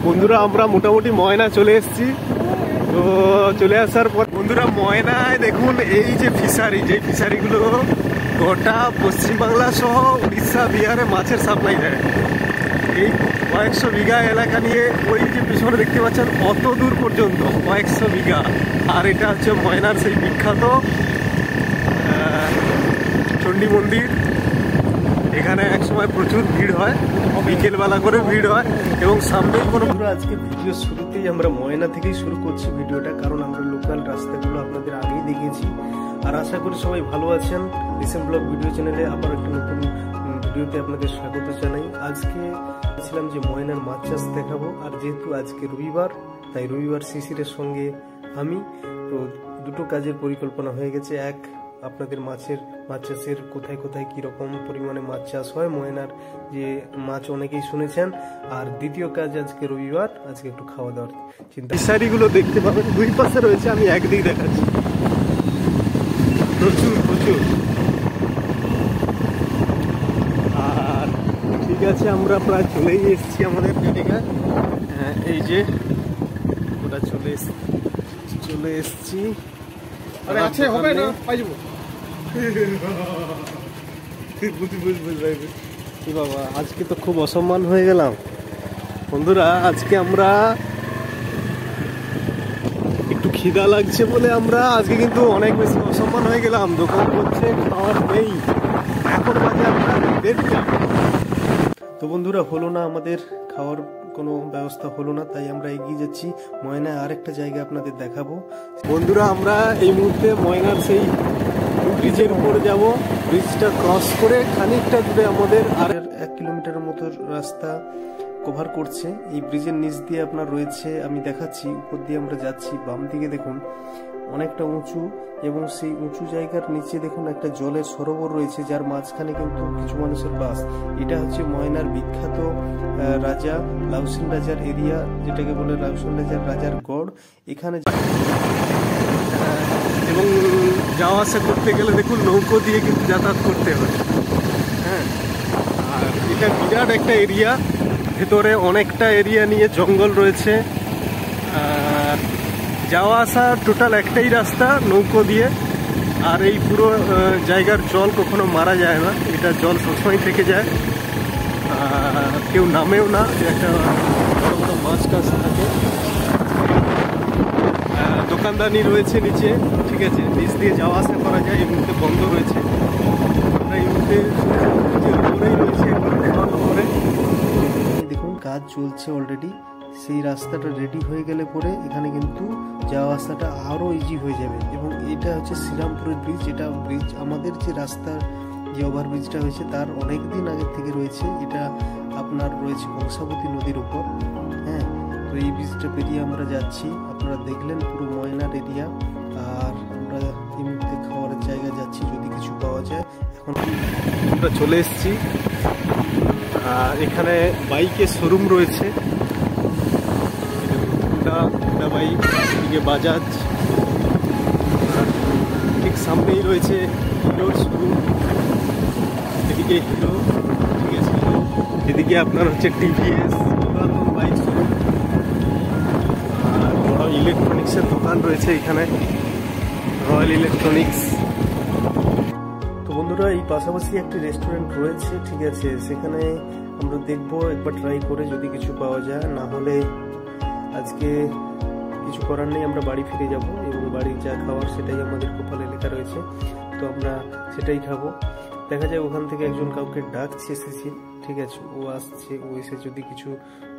বন্ধুরা আমরা মোটামুটি ময়না চলে এসেছি। তো চলে আসার পর বন্ধুরা ময়নায় দেখুন এই যে ফিশারি, যে ফিশারিগুলো গোটা পশ্চিমবাংলা সহ উড়িষ্যা বিহারে মাছের সাপ্লাই দেয়। এই কয়েকশো বিঘা এলাকা নিয়ে ওই যে পিছনে দেখতে পাচ্ছেন অত দূর পর্যন্ত কয়েকশো বিঘা। আর এটা হচ্ছে ময়নার সেই বিখ্যাত চণ্ডী মন্দির। এখানে একসময় প্রচুর ভিড় হয়, বিকেলবেলা করে ভিড় হয় এবং সামনেই কোনো। আজকে ভিডিও শুরুতেই আমরা ময়না থেকেই শুরু করছি ভিডিওটা, কারণ আমরা লোকাল রাস্তাগুলো আপনাদের আগেই দেখিয়েছি। আর আশা করি সবাই ভালো আছেন। এসএম ব্লগ ভিডিও চ্যানেলে আবার একটা নতুন ভিডিওতে আপনাদের স্বাগত জানাই। আজকে ছিলাম যে ময়নার মাছ চাষ দেখাবো, আর যেহেতু আজকে রবিবার তাই রবিবার শিশিরের সঙ্গে আমি তো দুটো কাজের পরিকল্পনা হয়ে গেছে। এক, আপনাদের মাছ চাষের কোথায় কোথায় কীরকম পরিমাণে মাছ চাষ হয়, ময়নার যে মাছ অনেকেই শুনেছেন। আর দ্বিতীয় কাজ, আজকে রবিবার, আজকে একটু খাওয়া দাওয়ার চিন্তা। ফিশারিগুলো দেখতে পাবেন দুই পাশে রয়েছে, আমি একদিক দেখাচ্ছি। প্রচুর প্রচুর। আর ঠিক আছে, আমরা প্রায় চলেই এসেছি আমাদের জায়গায়। হ্যাঁ, এই যে ওটা চলে এসেছি। আরে আছে, হবে না, পাই যাবো। বাবা, আজকে তো খুব অসম্মান হয়ে গেলাম বন্ধুরা। আজকে আমরা একটু খিদা লাগছে বলে আমরা আজকে কিন্তু অনেক বেশি অসম্মান হয়ে গেলাম। দোকান করছে, খাওয়ার নেই। এখন বাজে আমরা 1:30। তো বন্ধুরা, হলো না, আমাদের খাওয়ার কোনো ব্যবস্থা হলো না, তাই আমরা এগিয়ে যাচ্ছি ময়নায়। আরেকটা জায়গা আপনাদের দেখাবো। বন্ধুরা, আমরা এই মুহূর্তে ময়নার সেই ব্রিজের উপরে যাব। ব্রিজটা ক্রস করে খানিকটা দূরে আমাদের আর 1 কিলোমিটারের মতো রাস্তা কভার করছে। এই ব্রিজের নিচ দিয়ে আপনার রয়েছে, আমি দেখাচ্ছি, উপর দিয়ে আমরা যাচ্ছি। বাম দিকে দেখুন অনেকটা উঁচু, এবং সেই উঁচু জায়গার নিচে দেখুন একটা জলের সরোবর রয়েছে, যার মাঝখানে কিন্তু কিছু মানুষের বাস। এটা হচ্ছে ময়নার বিখ্যাত রাজা লাউসেন রাজার এরিয়া, যেটাকে বলে লাউসেন রাজার গড়। এখানে এবং যাওয়া আসা করতে গেলে দেখুন নৌকো দিয়ে কিন্তু যাতায়াত করতে হয়। হ্যাঁ, আর এটা বিরাট একটা এরিয়া, ভেতরে অনেকটা এরিয়া নিয়ে জঙ্গল রয়েছে। আর যাওয়া আসা টোটাল একটাই রাস্তা, নৌকো দিয়ে। আর এই পুরো জায়গার জল কখনো মারা যায় না, এটা জল সবসময় থেকে যায়। কেউ নামেও না, একটা মাছ টাছ থাকে। দোকানদানি রয়েছে নিচে, ঠিক আছে, নিচ দিয়ে যাওয়া আসা করা যায়। এই মুহূর্তে বন্ধ রয়েছে। আমরা এই মুহূর্তে উপরেই রয়েছে, উপরে দেখুন কাজ চলছে অলরেডি। সেই রাস্তাটা রেডি হয়ে গেলে পরে এখানে কিন্তু যাওয়া আসাটা আরও ইজি হয়ে যাবে। এবং এটা হচ্ছে শ্রীরামপুরের ব্রিজ। এটা ব্রিজ আমাদের যে রাস্তার যে ওভারব্রিজটা হয়েছে তার অনেক দিন আগের থেকে রয়েছে। এটা আপনার রয়েছে কংসাবতী নদীর উপর। হ্যাঁ, তো এই ব্রিজটা পেরিয়ে আমরা যাচ্ছি। আপনারা দেখলেন পুরো ময়নার এরিয়া। আর আমরা এই মুহূর্তে খাওয়ার জায়গা যাচ্ছি, যদি কিছু পাওয়া যায়। এখন আমরা চলে এসেছি। এখানে বাইকের শোরুম রয়েছে, বাইক, এদিকে বাজাজ, ঠিক সামনেই রয়েছে হিরোর শোরুম। এদিকে হিরো, ঠিক আছে, এদিকে আপনার হচ্ছে টিভিএস বাইক শোরুম। আর বড় ইলেকট্রনিক্সের দোকান রয়েছে এখানে, রয়্যাল ইলেকট্রনিক্স। তো বন্ধুরা, এই পাশাপাশি একটি রেস্টুরেন্ট রয়েছে, ঠিক আছে, সেখানে আমরা দেখবো, একবার ট্রাই করে যদি কিছু পাওয়া যায়। না হলে আজকে কিছু করার নেই, আমরা বাড়ি ফিরে যাব। এবং বাড়ির যা খাওয়ার সেটাই আমাদের কপালে লেখা রয়েছে, তো আমরা সেটাই খাবো। দেখা যায় ওখান থেকে একজন কাউকে ডাকছে, এসেছি, ঠিক আছে, ও আসছে, ও এসে যদি কিছু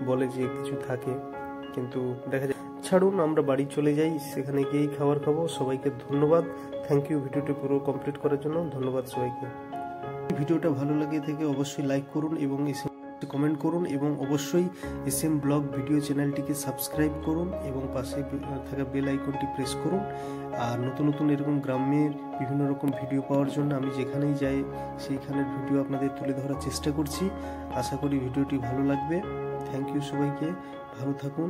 বলে যে কিছু থাকে, কিন্তু দেখা যায়। ছাড়ুন, আমরা বাড়ি চলে যাই, সেখানে গিয়েই খাবার খাবো। সবাইকে ধন্যবাদ, থ্যাংক ইউ ভিডিওটি পুরো কমপ্লিট করার জন্য। ধন্যবাদ সবাইকে। ভিডিওটা ভালো লাগে থেকে অবশ্যই লাইক করুন এবং কমেন্ট করুন, এবং অবশ্যই এসএম ব্লগ ভিডিও চ্যানেলটিকে সাবস্ক্রাইব করুন এবং পাশে থাকা বেল আইকনটি প্রেস করুন। আর নতুন নতুন এরকম গ্রামের বিভিন্ন রকম ভিডিও পাওয়ার জন্য আমি যেখানেই যাই সেইখানের ভিডিও আপনাদের তুলে ধরার চেষ্টা করছি। আশা করি ভিডিওটি ভালো লাগবে। থ্যাংক ইউ সবাইকে, ভালো থাকুন।